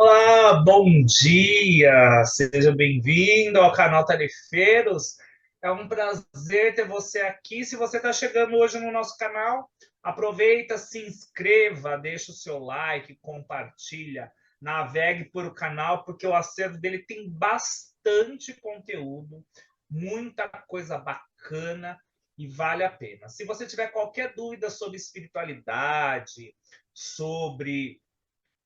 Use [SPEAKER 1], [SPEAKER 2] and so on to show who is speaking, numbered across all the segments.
[SPEAKER 1] Olá, bom dia! Seja bem-vindo ao canal Tarefeiros. É um prazer ter você aqui. Se você está chegando hoje no nosso canal, aproveita, se inscreva, deixa o seu like, compartilha, navegue por o canal, porque o acervo dele tem bastante conteúdo, muita coisa bacana e vale a pena. Se você tiver qualquer dúvida sobre espiritualidade, sobre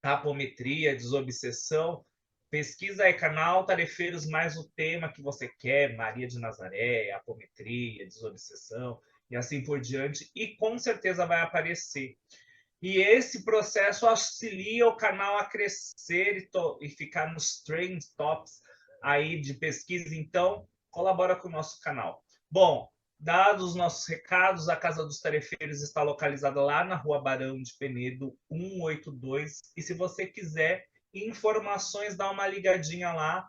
[SPEAKER 1] apometria, desobsessão, pesquisa aí canal Tarefeiros mais o tema que você quer, Maria de Nazaré, apometria, desobsessão e assim por diante, e com certeza vai aparecer. E esse processo auxilia o canal a crescer e ficar nos trend tops aí de pesquisa, então colabora com o nosso canal. Bom, dados os nossos recados, a Casa dos Tarefeiros está localizada lá na Rua Barão de Penedo, 182. E se você quiser informações, dá uma ligadinha lá,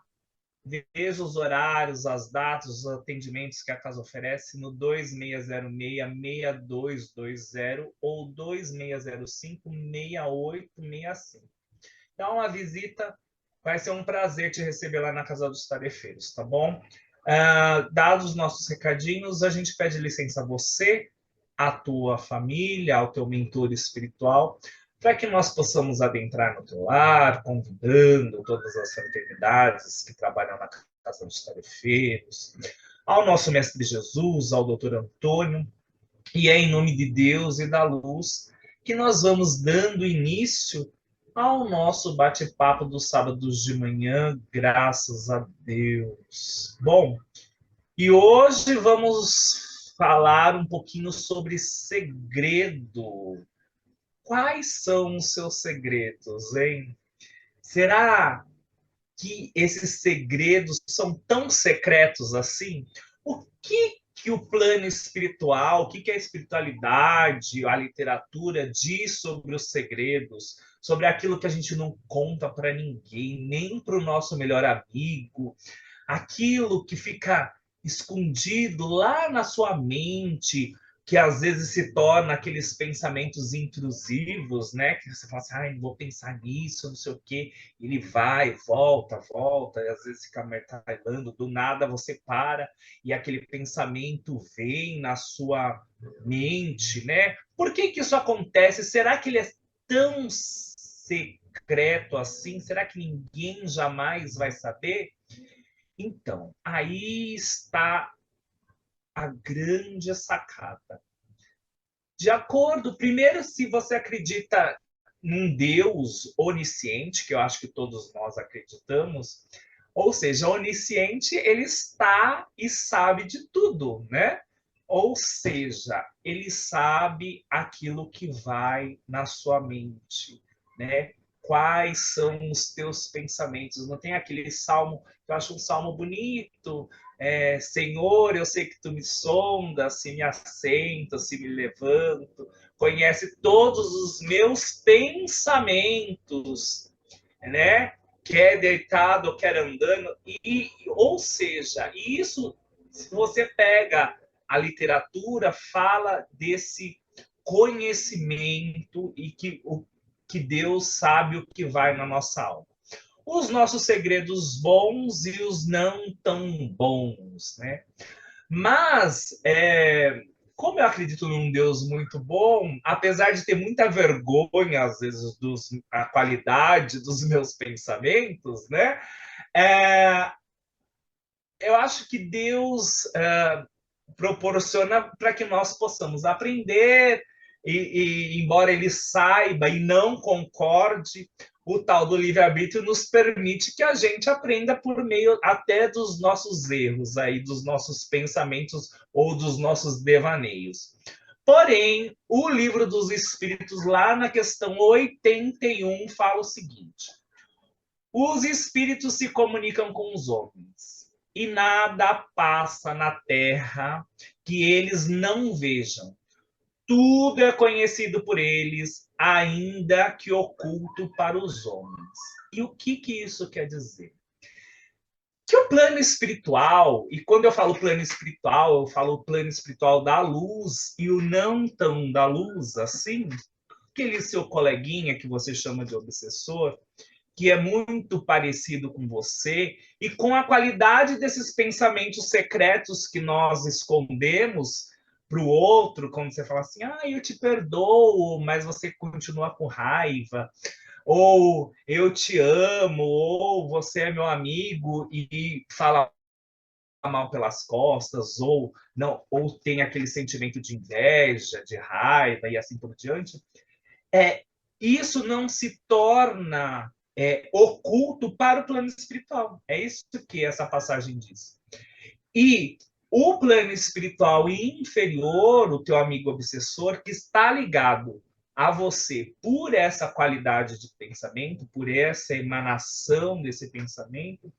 [SPEAKER 1] veja os horários, as datas, os atendimentos que a casa oferece no 2606-6220 ou 2605-6865. Dá uma visita, vai ser um prazer te receber lá na Casa dos Tarefeiros, tá bom? Dados os nossos recadinhos, a gente pede licença a você, a tua família, ao teu mentor espiritual, para que nós possamos adentrar no teu lar, convidando todas as fraternidades que trabalham na Casa dos Tarefeiros, ao nosso Mestre Jesus, ao Doutor Antônio, e é em nome de Deus e da luz que nós vamos dando início ao nosso bate-papo dos sábados de manhã, graças a Deus. Bom, e hoje vamos falar um pouquinho sobre segredo. Quais são os seus segredos, hein? Será que esses segredos são tão secretos assim? O que o plano espiritual, o que a espiritualidade, a literatura diz sobre os segredos, sobre aquilo que a gente não conta para ninguém, nem para o nosso melhor amigo, aquilo que fica escondido lá na sua mente, que às vezes se torna aqueles pensamentos intrusivos, né? Que você fala assim, ai, não vou pensar nisso, não sei o quê. Ele vai, volta, volta, e às vezes fica martelando, do nada você para e aquele pensamento vem na sua mente, né? Por que que isso acontece? Será que ele é tão secreto assim? Será que ninguém jamais vai saber? Então, aí está a grande sacada. De acordo, primeiro, se você acredita num Deus onisciente, que eu acho que todos nós acreditamos, ou seja, onisciente, ele está e sabe de tudo, né? Ou seja, ele sabe aquilo que vai na sua mente, né? Quais são os teus pensamentos? Não tem aquele salmo, que eu acho um salmo bonito, Senhor, eu sei que tu me sondas, se me assento, se me levanto, conhece todos os meus pensamentos, né? Quer deitado, quer andando, ou seja, isso, se você pega a literatura, fala desse conhecimento e que Deus sabe o que vai na nossa alma. Os nossos segredos bons e os não tão bons, né? Mas, como eu acredito num Deus muito bom, apesar de ter muita vergonha, às vezes, a qualidade dos meus pensamentos, né? É, eu acho que Deus proporciona para que nós possamos aprender, embora ele saiba e não concorde, o tal do livre-arbítrio nos permite que a gente aprenda por meio até dos nossos erros, aí, dos nossos pensamentos ou dos nossos devaneios. Porém, o livro dos Espíritos, lá na questão 81, fala o seguinte: os espíritos se comunicam com os homens, e nada passa na terra que eles não vejam. Tudo é conhecido por eles, ainda que oculto para os homens. E o que isso quer dizer? Que o plano espiritual, e quando eu falo plano espiritual, eu falo o plano espiritual da luz e o não tão da luz, assim, aquele seu coleguinha que você chama de obsessor, que é muito parecido com você e com a qualidade desses pensamentos secretos que nós escondemos para o outro, quando você fala assim, eu te perdoo, mas você continua com raiva, ou eu te amo, ou você é meu amigo e fala mal pelas costas, ou não, ou tem aquele sentimento de inveja, de raiva e assim por diante, isso não se torna oculto para o plano espiritual. É isso que essa passagem diz. E o plano espiritual inferior, o teu amigo obsessor, que está ligado a você por essa qualidade de pensamento, por essa emanação desse pensamento,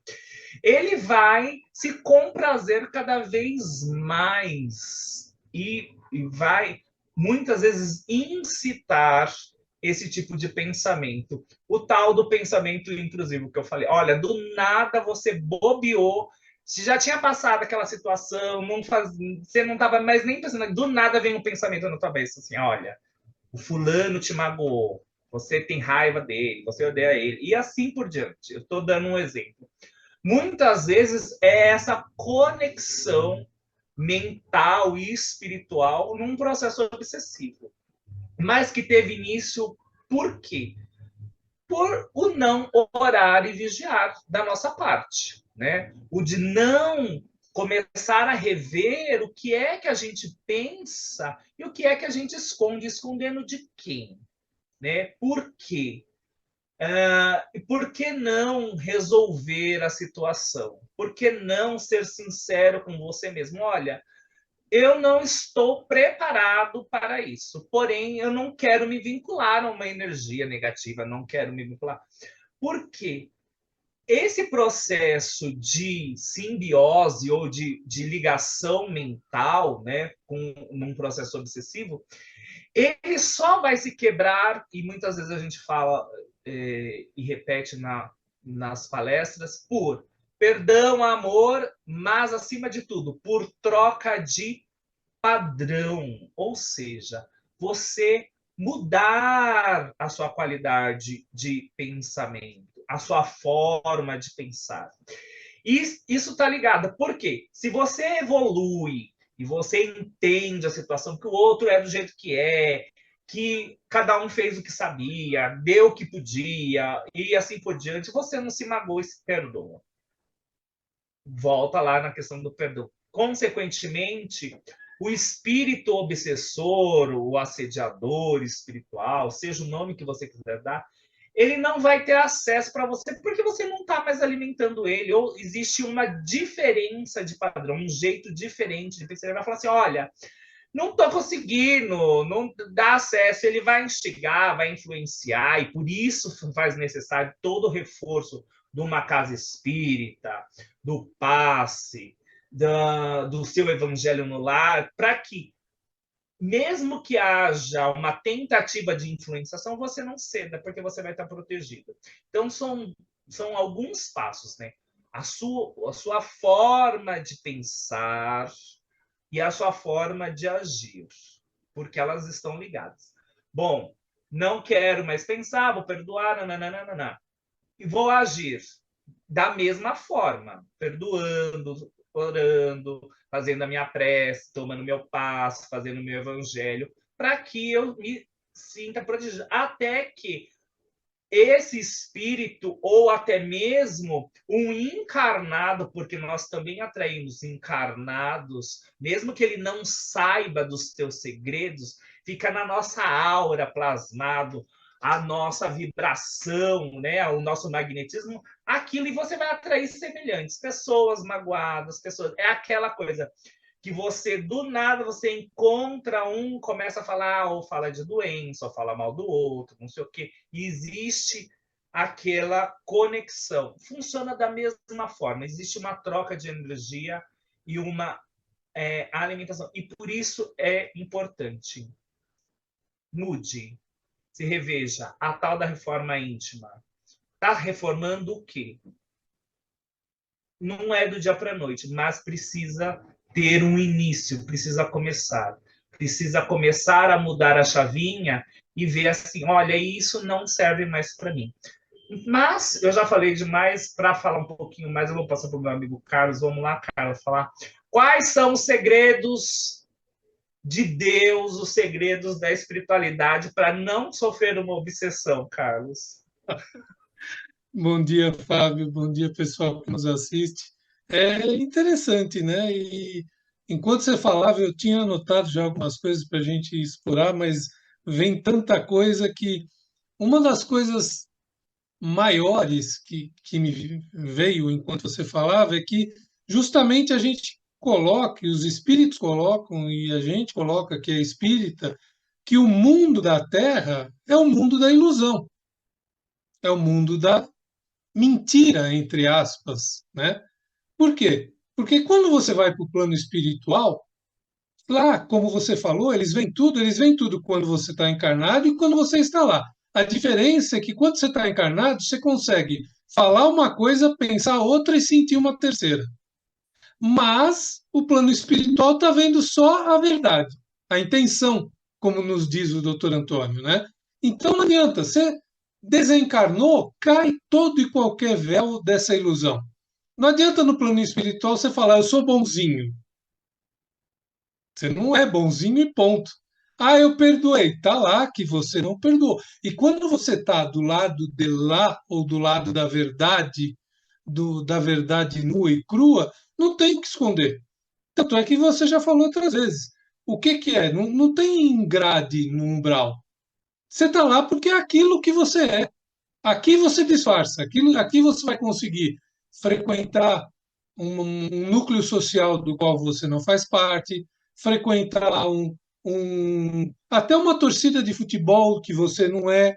[SPEAKER 1] ele vai se comprazer cada vez mais e vai muitas vezes incitar esse tipo de pensamento. O tal do pensamento intrusivo que eu falei. Olha, do nada você bobeou, se já tinha passado aquela situação, você não estava mais nem pensando, do nada vem um pensamento na tua cabeça assim, olha, o fulano te magoou, você tem raiva dele, você odeia ele, e assim por diante. Eu estou dando um exemplo. Muitas vezes é essa conexão mental e espiritual num processo obsessivo, mas que teve início por quê? Por o não orar e vigiar da nossa parte, né? O de não começar a rever o que é que a gente pensa e o que é que a gente esconde, escondendo de quem, né? Por quê? E por que não resolver a situação? Por que não ser sincero com você mesmo? Olha, eu não estou preparado para isso, porém eu não quero me vincular a uma energia negativa, não quero me vincular. Por quê? Esse processo de simbiose ou de ligação mental, né, com um processo obsessivo, ele só vai se quebrar, e muitas vezes a gente fala e repete nas palestras, por perdão, amor, mas, acima de tudo, por troca de padrão. Ou seja, você mudar a sua qualidade de pensamento, a sua forma de pensar. E isso está ligado. Por quê? Se você evolui e você entende a situação, que o outro é do jeito que cada um fez o que sabia, deu o que podia, e assim por diante, você não se magoa e se perdoa. Volta lá na questão do perdão. Consequentemente, o espírito obsessor, o assediador espiritual, seja o nome que você quiser dar, ele não vai ter acesso para você porque você não está mais alimentando ele, ou existe uma diferença de padrão, um jeito diferente de pensar. Ele vai falar assim: olha, não estou conseguindo, não dá acesso. Ele vai instigar, vai influenciar, e por isso faz necessário todo o reforço de uma casa espírita, do passe, do seu evangelho no lar, para que, mesmo que haja uma tentativa de influenciação, você não ceda, porque você vai estar protegido. Então, são alguns passos, né? A sua forma de pensar e a sua forma de agir, porque elas estão ligadas. Bom, não quero mais pensar, vou perdoar, nananana, e vou agir da mesma forma, perdoando, orando, fazendo a minha prece, tomando meu passo, fazendo o meu evangelho, para que eu me sinta protegido. Até que esse espírito, ou até mesmo um encarnado, porque nós também atraímos encarnados, mesmo que ele não saiba dos teus segredos, fica na nossa aura plasmado a nossa vibração, né, o nosso magnetismo, aquilo, e você vai atrair semelhantes, pessoas magoadas, pessoas. É aquela coisa que você, do nada, você encontra um, começa a falar, ou fala de doença, ou fala mal do outro, não sei o quê. E existe aquela conexão. Funciona da mesma forma. Existe uma troca de energia e uma alimentação. E por isso é importante. Mude, se reveja. A tal da reforma íntima. Está reformando o quê? Não é do dia para a noite, mas precisa ter um início, precisa começar a mudar a chavinha e ver assim, olha, isso não serve mais para mim. Mas eu já falei demais. Para falar um pouquinho mais, eu vou passar para o meu amigo Carlos. Vamos lá, Carlos, falar quais são os segredos de Deus, os segredos da espiritualidade para não sofrer uma obsessão, Carlos.
[SPEAKER 2] Bom dia, Fábio. Bom dia, pessoal que nos assiste. É interessante, né? E enquanto você falava, eu tinha anotado já algumas coisas para a gente explorar, mas vem tanta coisa que uma das coisas maiores que me veio enquanto você falava é que justamente a gente coloca, e os espíritos colocam, e a gente coloca, que é espírita, que o mundo da Terra é o mundo da ilusão, é o mundo da mentira, entre aspas, né? Por quê? Porque quando você vai para o plano espiritual, lá, como você falou, eles veem tudo quando você está encarnado e quando você está lá. A diferença é que quando você está encarnado, você consegue falar uma coisa, pensar outra e sentir uma terceira. Mas o plano espiritual está vendo só a verdade, a intenção, como nos diz o doutor Antônio, né? Então não adianta, você desencarnou, cai todo e qualquer véu dessa ilusão. Não adianta no plano espiritual você falar, eu sou bonzinho. Você não é bonzinho e ponto. Ah, eu perdoei. Tá lá que você não perdoou. E quando você está do lado de lá ou do lado da verdade, da verdade nua e crua, não tem o que esconder. Tanto é que você já falou outras vezes. O que, que é? Não, não tem grade no umbral. Você está lá porque é aquilo que você é. Aqui você disfarça. Aqui você vai conseguir frequentar um núcleo social do qual você não faz parte, frequentar até uma torcida de futebol que você não é,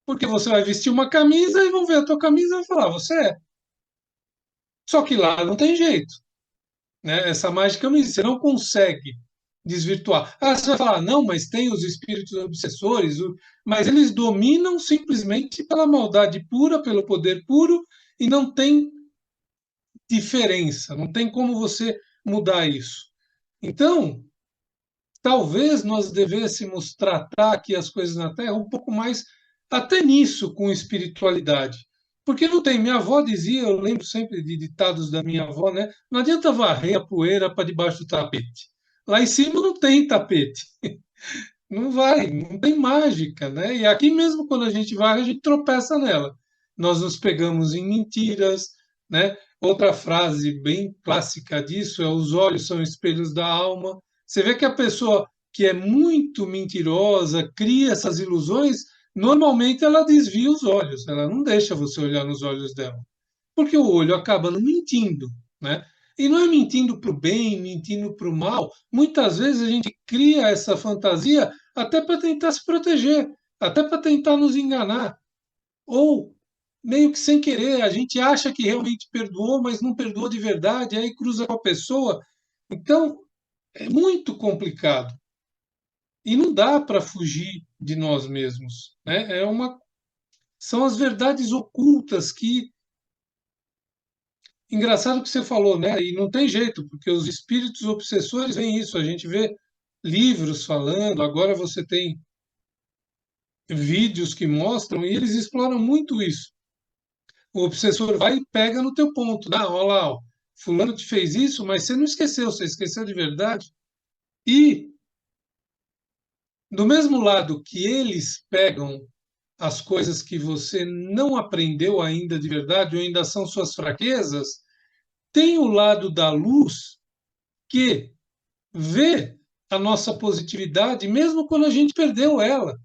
[SPEAKER 2] porque você vai vestir uma camisa e vão ver a tua camisa e vão falar, você é. Só que lá não tem jeito, né? Essa mágica não existe, você não consegue desvirtuar. Ah, você vai falar, não, mas tem os espíritos obsessores, mas eles dominam simplesmente pela maldade pura, pelo poder puro, e não tem diferença, não tem como você mudar isso. Então, talvez nós devêssemos tratar aqui as coisas na Terra um pouco mais, até nisso, com espiritualidade. Porque não tem. Minha avó dizia, eu lembro sempre de ditados da minha avó, né? Não adianta varrer a poeira para debaixo do tapete. Lá em cima não tem tapete. Não vai, não tem mágica, né? E aqui mesmo, quando a gente vai, a gente tropeça nela. Nós nos pegamos em mentiras, né? Outra frase bem clássica disso é: os olhos são espelhos da alma. Você vê que a pessoa que é muito mentirosa, cria essas ilusões, normalmente ela desvia os olhos, ela não deixa você olhar nos olhos dela porque o olho acaba não mentindo, né? E não é mentindo para o bem, mentindo para o mal. Muitas vezes a gente cria essa fantasia até para tentar se proteger, até para tentar nos enganar. Ou, meio que sem querer, a gente acha que realmente perdoou, mas não perdoou de verdade, aí cruza com a pessoa. Então, é muito complicado. E não dá para fugir de nós mesmos. Né? São as verdades ocultas que engraçado que você falou, né? E não tem jeito, porque os espíritos obsessores veem isso. A gente vê livros falando, agora você tem vídeos que mostram e eles exploram muito isso. O obsessor vai e pega no teu ponto. Ah, olha lá, ó, fulano te fez isso, mas você não esqueceu, você esqueceu de verdade. E do mesmo lado que eles pegam as coisas que você não aprendeu ainda de verdade, ou ainda são suas fraquezas, tem o lado da luz que vê a nossa positividade, mesmo quando a gente perdeu ela.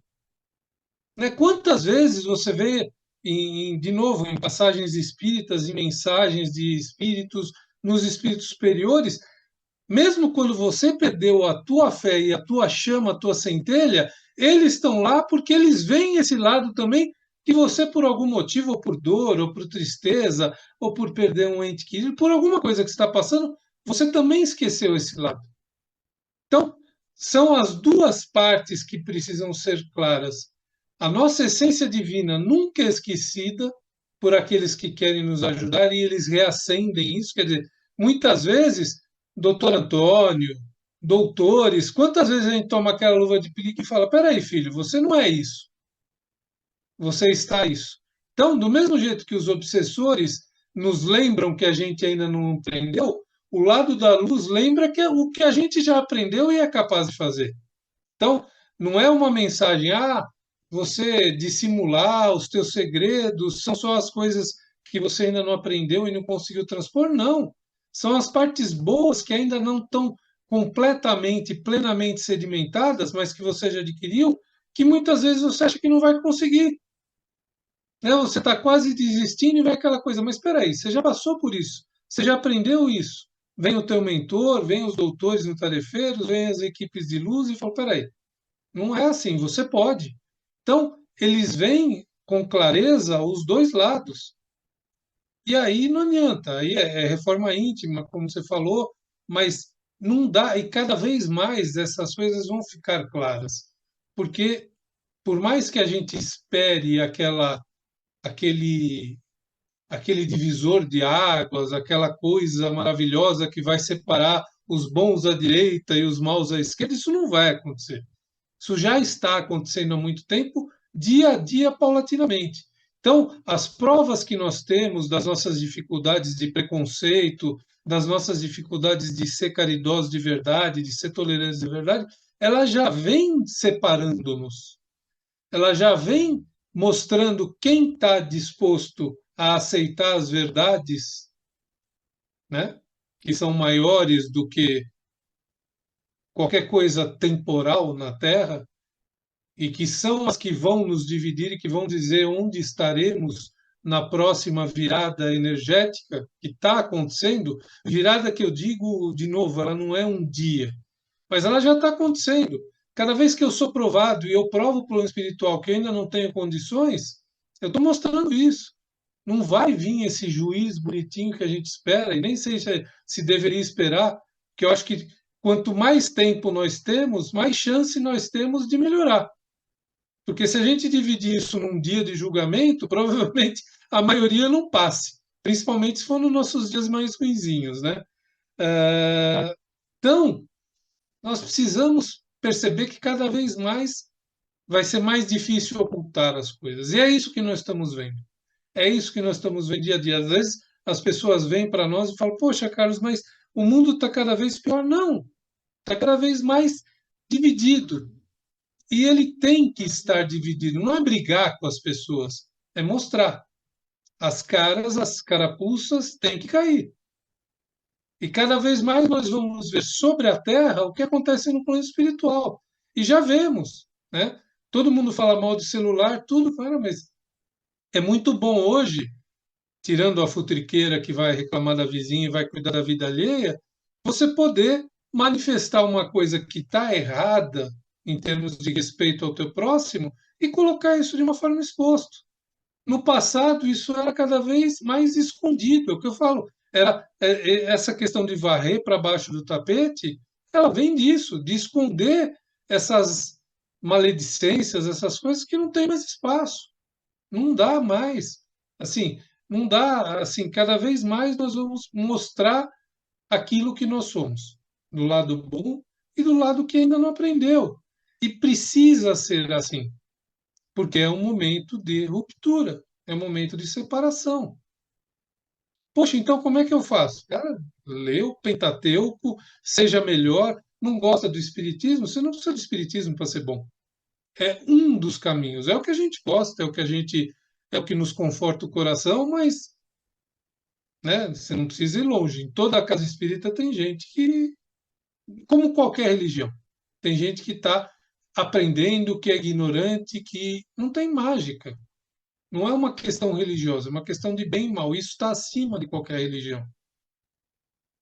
[SPEAKER 2] Né? Quantas vezes você vê, de novo, em passagens espíritas, em mensagens de espíritos, nos espíritos superiores, mesmo quando você perdeu a tua fé e a tua chama, a tua centelha, eles estão lá porque eles veem esse lado também que você, por algum motivo, ou por dor, ou por tristeza, ou por perder um ente querido, por alguma coisa que está passando, você também esqueceu esse lado. Então, são as duas partes que precisam ser claras. A nossa essência divina nunca é esquecida por aqueles que querem nos ajudar e eles reacendem isso. Quer dizer, muitas vezes, doutor Antônio, doutores, quantas vezes a gente toma aquela luva de pelique e fala: peraí, filho, você não é isso, você está isso. Então, do mesmo jeito que os obsessores nos lembram que a gente ainda não aprendeu, o lado da luz lembra que é o que a gente já aprendeu e é capaz de fazer. Então, não é uma mensagem, você dissimular os teus segredos, são só as coisas que você ainda não aprendeu e não conseguiu transpor. Não. São as partes boas que ainda não estão completamente, plenamente sedimentadas, mas que você já adquiriu, que muitas vezes você acha que não vai conseguir. Né? Você está quase desistindo e vem aquela coisa, mas espera aí, você já passou por isso, você já aprendeu isso. Vem o teu mentor, vem os doutores no tarefeiros, vem as equipes de luz e fala, espera aí, não é assim, você pode. Então, eles veem com clareza os dois lados. E aí não adianta, aí é reforma íntima, como você falou, mas não dá, e cada vez mais essas coisas vão ficar claras. Porque, por mais que a gente espere aquele, aquele divisor de águas, aquela coisa maravilhosa que vai separar os bons à direita e os maus à esquerda, isso não vai acontecer. Isso já está acontecendo há muito tempo, dia a dia, paulatinamente. Então, as provas que nós temos das nossas dificuldades de preconceito, das nossas dificuldades de ser caridosos de verdade, de ser tolerantes de verdade, ela já vem separando-nos. Ela já vem mostrando quem está disposto a aceitar as verdades, né, que são maiores do que qualquer coisa temporal na Terra, e que são as que vão nos dividir e que vão dizer onde estaremos na próxima virada energética que está acontecendo. Virada que eu digo de novo, ela não é um dia, mas ela já está acontecendo. Cada vez que eu sou provado e eu provo o plano espiritual que eu ainda não tenho condições, eu estou mostrando isso. Não vai vir esse juiz bonitinho que a gente espera, e nem sei se deveria esperar, porque eu acho que quanto mais tempo nós temos, mais chance nós temos de melhorar. Porque se a gente dividir isso num dia de julgamento, provavelmente a maioria não passe, principalmente se for nos nossos dias mais ruinzinhos, né? Então, nós precisamos perceber que cada vez mais vai ser mais difícil ocultar as coisas. E é isso que nós estamos vendo. É isso que nós estamos vendo dia a dia. Às vezes as pessoas vêm para nós e falam: Poxa, Carlos, mas o mundo está cada vez pior. Não, está cada vez mais dividido. E ele tem que estar dividido. Não é brigar com as pessoas, é mostrar. As caras, as carapuças têm que cair. E cada vez mais nós vamos ver sobre a Terra o que acontece no plano espiritual. E já vemos, né? Todo mundo fala mal de celular, tudo, cara, mas é muito bom hoje, tirando a futriqueira que vai reclamar da vizinha e vai cuidar da vida alheia, você poder manifestar uma coisa que está errada em termos de respeito ao teu próximo e colocar isso de uma forma exposta. No passado, isso era cada vez mais escondido. É o que eu falo. Essa questão de varrer para baixo do tapete, ela vem disso, de esconder essas maledicências, essas coisas que não tem mais espaço. Não dá mais. Assim, não dá. Assim, cada vez mais nós vamos mostrar aquilo que nós somos, do lado bom e do lado que ainda não aprendeu. E precisa ser assim porque é um momento de ruptura, é um momento de separação. Poxa, então como é que eu faço? Cara, lê o Pentateuco, seja melhor. Não gosta do Espiritismo? Você não precisa do Espiritismo para ser bom. É um dos caminhos, é o que a gente gosta, é o que nos conforta o coração, mas né, você não precisa ir longe. Em toda a casa espírita tem gente que, como qualquer religião, tem gente que está aprendendo, que é ignorante, que não tem mágica. Não é uma questão religiosa, é uma questão de bem e mal. Isso está acima de qualquer religião.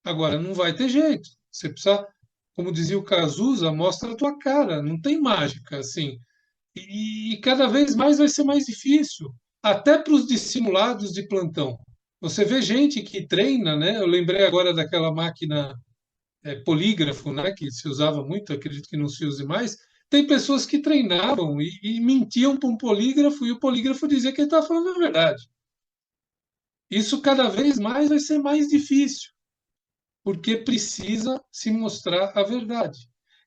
[SPEAKER 2] Agora, não vai ter jeito. Você precisa, como dizia o Cazuza, mostra a tua cara. Não tem mágica, assim. E cada vez mais vai ser mais difícil. Até para os dissimulados de plantão. Você vê gente que treina, né? Eu lembrei agora daquela máquina polígrafo, né? Que se usava muito, acredito que não se use mais. Tem pessoas que treinavam e mentiam para um polígrafo e o polígrafo dizia que ele estava falando a verdade. Isso cada vez mais vai ser mais difícil, porque precisa se mostrar a verdade.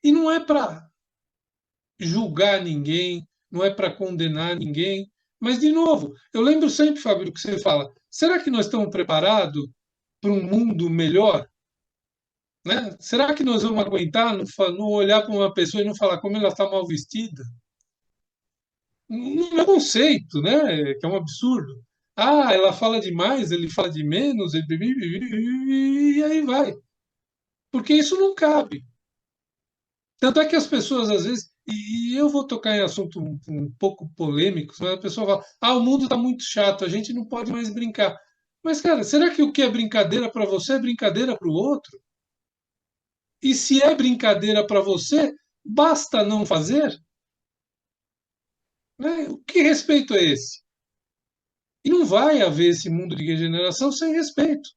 [SPEAKER 2] E não é para julgar ninguém, não é para condenar ninguém, Mas, de novo, eu lembro sempre, Fábio, do que você fala. Será que nós estamos preparados para um mundo melhor? Né? Será que nós vamos aguentar não olhar para uma pessoa e não falar como ela está mal vestida? Não é conceito, né? Que é um absurdo. Ah, ela fala demais, ele fala de menos, e aí vai. Porque isso não cabe. Tanto é que as pessoas, às vezes, e eu vou tocar em assunto um pouco polêmicos, mas a pessoa fala: ah, o mundo está muito chato, a gente não pode mais brincar. Mas, cara, será que o que é brincadeira para você é brincadeira para o outro? E se é brincadeira para você, basta não fazer? Né? Que respeito é esse? E não vai haver esse mundo de regeneração sem respeito.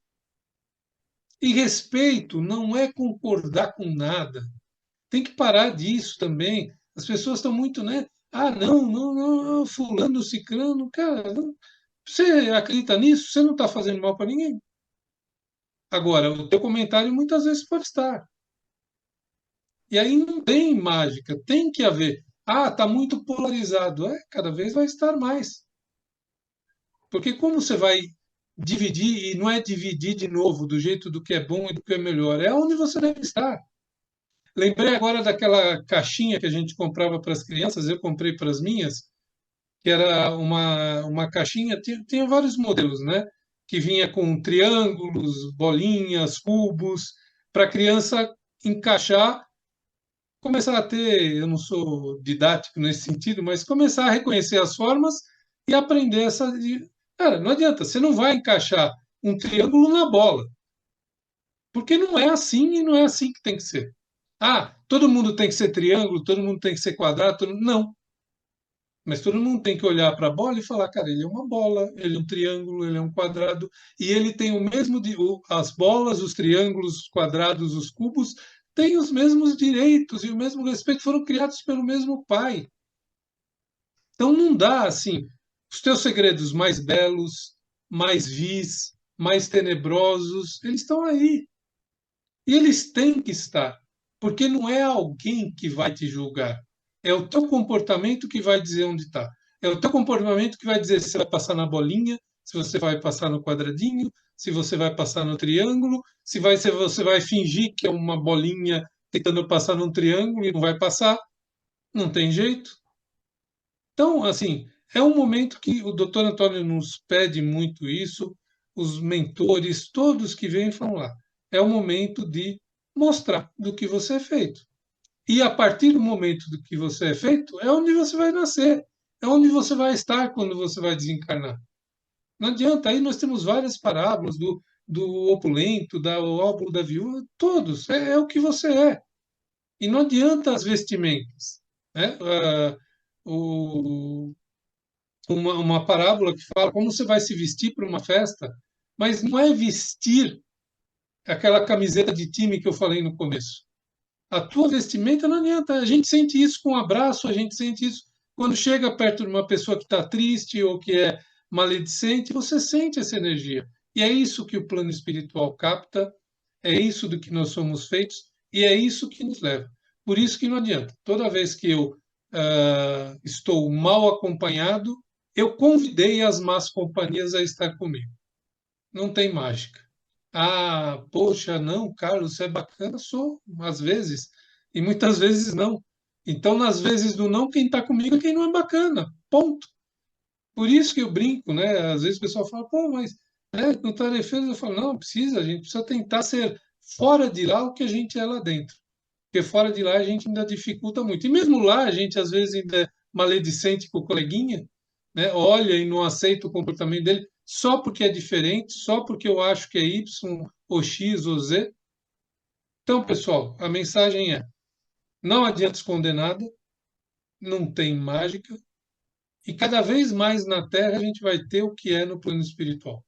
[SPEAKER 2] E respeito não é concordar com nada. Tem que parar disso também. As pessoas estão muito, né? Ah, não, não, não, não, fulano, ciclano, cara, não. Você acredita nisso? Você não está fazendo mal para ninguém. Agora, o teu comentário muitas vezes pode estar. E aí não tem mágica, tem que haver. Ah, está muito polarizado. É, cada vez vai estar mais. Porque como você vai dividir, e não é dividir de novo do jeito do que é bom e do que é melhor, é onde você deve estar. Lembrei agora daquela caixinha que a gente comprava para as crianças, eu comprei para as minhas, que era uma caixinha, tinha vários modelos, né? Que vinha com triângulos, bolinhas, cubos, para a criança encaixar, começar a ter, eu não sou didático nesse sentido, mas começar a reconhecer as formas e aprender essa. Cara, não adianta, você não vai encaixar um triângulo na bola, porque não é assim e não é assim que tem que ser. Ah, todo mundo tem que ser triângulo, todo mundo tem que ser quadrado, não. Mas todo mundo tem que olhar para a bola e falar, cara, ele é uma bola, ele é um triângulo, ele é um quadrado, e ele tem o mesmo, as bolas, os triângulos, os quadrados, os cubos, têm os mesmos direitos e o mesmo respeito, foram criados pelo mesmo pai. Então não dá assim, os teus segredos mais belos, mais vis, mais tenebrosos, eles estão aí. E eles têm que estar, porque não é alguém que vai te julgar. É o teu comportamento que vai dizer onde está. É o teu comportamento que vai dizer se você vai passar na bolinha, se você vai passar no quadradinho, se você vai passar no triângulo, se você vai fingir que é uma bolinha tentando passar num triângulo e não vai passar. Não tem jeito. Então, assim, é um momento que o doutor Antônio nos pede muito isso, os mentores, todos que vêm falam lá. É o momento de mostrar do que você é feito. E a partir do momento do que você é feito, é onde você vai nascer, é onde você vai estar quando você vai desencarnar. Não adianta, aí nós temos várias parábolas do opulento, da óbolo da viúva, todos, é o que você é. E não adianta as vestimentas. Né? O, uma parábola que fala como você vai se vestir para uma festa, mas não é vestir aquela camiseta de time que eu falei no começo. A tua vestimenta não adianta. A gente sente isso com um abraço, a gente sente isso quando chega perto de uma pessoa que está triste ou que é maledicente, você sente essa energia. E é isso que o plano espiritual capta, é isso do que nós somos feitos e é isso que nos leva. Por isso que não adianta. Toda vez que eu estou mal acompanhado, eu convidei as más companhias a estar comigo. Não tem mágica. Ah, poxa, não, Carlos, você é bacana, sou, às vezes, e muitas vezes não. Então, nas vezes do não, quem está comigo é quem não é bacana, ponto. Por isso que eu brinco, né? Às vezes o pessoal fala, pô, mas no tarefeiro eu falo, não, precisa, a gente precisa tentar ser fora de lá o que a gente é lá dentro. Porque fora de lá a gente ainda dificulta muito. E mesmo lá a gente às vezes ainda é maledicente com o coleguinha, né? Olha e não aceita o comportamento dele só porque é diferente, só porque eu acho que é Y ou X ou Z. Então, pessoal, a mensagem é: não adianta esconder nada, não tem mágica, e cada vez mais na Terra a gente vai ter o que é no plano espiritual.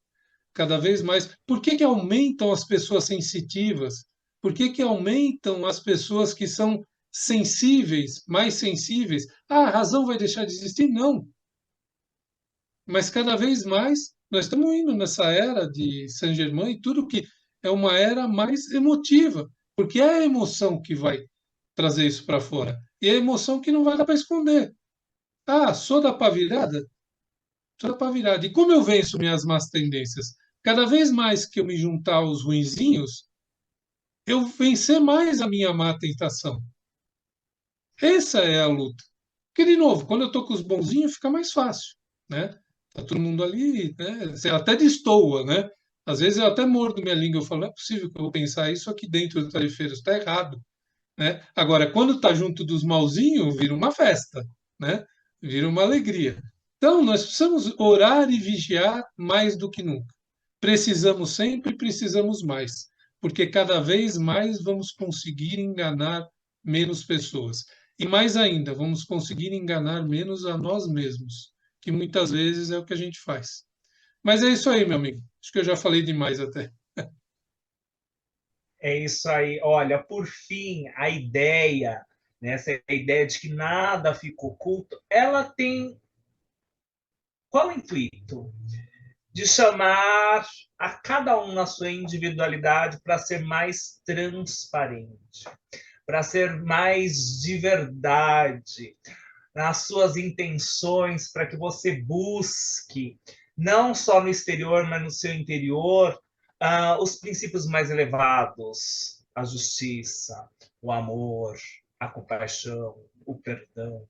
[SPEAKER 2] Cada vez mais. Por que que aumentam as pessoas sensitivas? Por que que aumentam as pessoas que são sensíveis, mais sensíveis? Ah, a razão vai deixar de existir? Não. Mas cada vez mais nós estamos indo nessa era de Saint-Germain e tudo que é uma era mais emotiva, porque é a emoção que vai trazer isso para fora. E é a emoção que não vai dar para esconder. Ah, sou da pá virada? Só para virar. E como eu venço minhas más tendências? Cada vez mais que eu me juntar aos ruinzinhos, eu vencer mais a minha má tentação. Essa é a luta. Porque, de novo, quando eu estou com os bonzinhos, fica mais fácil, né? Tá todo mundo ali, né? Você até destoa, né? Às vezes eu até mordo minha língua, eu falo, não é possível que eu vou pensar isso aqui dentro do Tarefeiros, está errado, né? Agora, quando está junto dos malzinhos, vira uma festa, né? Vira uma alegria. Então, nós precisamos orar e vigiar mais do que nunca. Precisamos sempre, precisamos mais, porque cada vez mais vamos conseguir enganar menos pessoas. E mais ainda, vamos conseguir enganar menos a nós mesmos, que muitas vezes é o que a gente faz. Mas é isso aí, meu amigo. Acho que eu já falei demais até.
[SPEAKER 1] É isso aí. Olha, por fim, a ideia, né, essa ideia de que nada fica oculto, ela tem qual o intuito? De chamar a cada um na sua individualidade para ser mais transparente, para ser mais de verdade nas suas intenções, para que você busque, não só no exterior, mas no seu interior, os princípios mais elevados, a justiça, o amor, a compaixão, o perdão.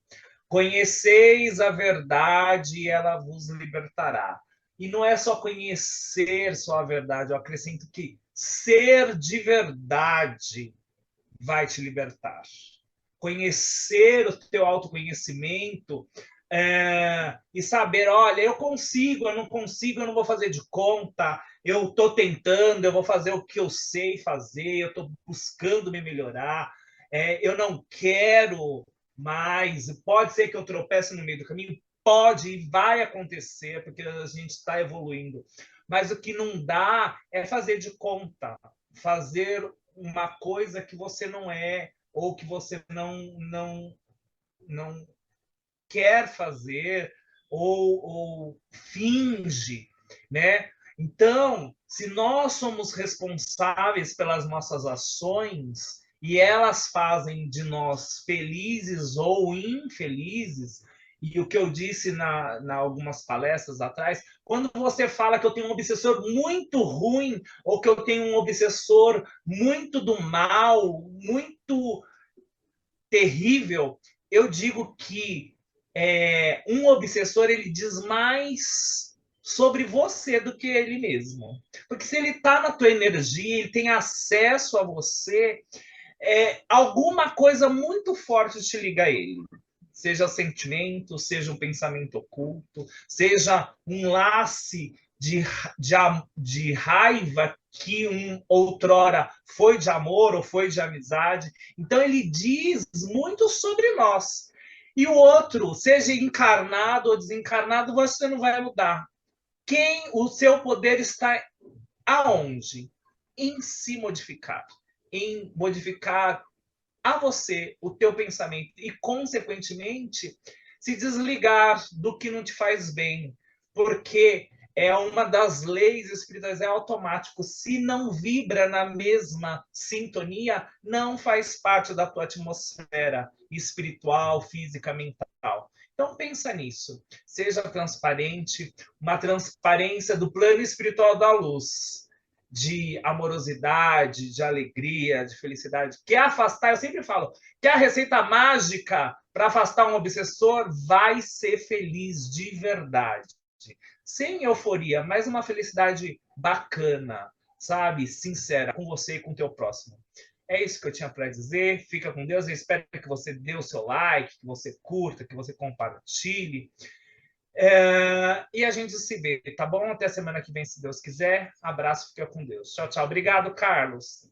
[SPEAKER 1] Conheceis a verdade e ela vos libertará. E não é só conhecer só a verdade, eu acrescento que ser de verdade vai te libertar. Conhecer o teu autoconhecimento e saber, olha, eu consigo, eu não consigo, eu não vou fazer de conta, eu estou tentando, eu vou fazer o que eu sei fazer, eu estou buscando me melhorar, eu não quero mais, pode ser que eu tropece no meio do caminho, pode e vai acontecer, porque a gente está evoluindo. Mas o que não dá é fazer de conta, fazer uma coisa que você não é, ou que você não quer fazer, ou finge, né? Então, se nós somos responsáveis pelas nossas ações e elas fazem de nós felizes ou infelizes, e o que eu disse na algumas palestras atrás, quando você fala que eu tenho um obsessor muito ruim, ou que eu tenho um obsessor muito do mal, muito terrível, eu digo que um obsessor ele diz mais sobre você do que ele mesmo. Porque se ele está na tua energia, ele tem acesso a você, alguma coisa muito forte te liga a ele. Seja sentimento, seja um pensamento oculto, seja um laço de raiva que outrora foi de amor ou foi de amizade. Então, ele diz muito sobre nós. E o outro, seja encarnado ou desencarnado, você não vai mudar. O seu poder está aonde? Em se modificar. Em modificar a você, o teu pensamento e, consequentemente, se desligar do que não te faz bem, porque é uma das leis espirituais, é automático. Se não vibra na mesma sintonia, não faz parte da tua atmosfera espiritual, física, mental. Então pensa nisso. Seja transparente, uma transparência do plano espiritual da luz, de amorosidade, de alegria, de felicidade. Quer afastar, eu sempre falo, que a receita mágica para afastar um obsessor vai ser feliz de verdade. Sem euforia, mas uma felicidade bacana, sabe? Sincera com você e com o teu próximo. É isso que eu tinha para dizer. Fica com Deus. Eu espero que você dê o seu like, que você curta, que você compartilhe. E a gente se vê, tá bom? Até semana que vem, se Deus quiser. Abraço, fica com Deus. Tchau, tchau. Obrigado, Carlos.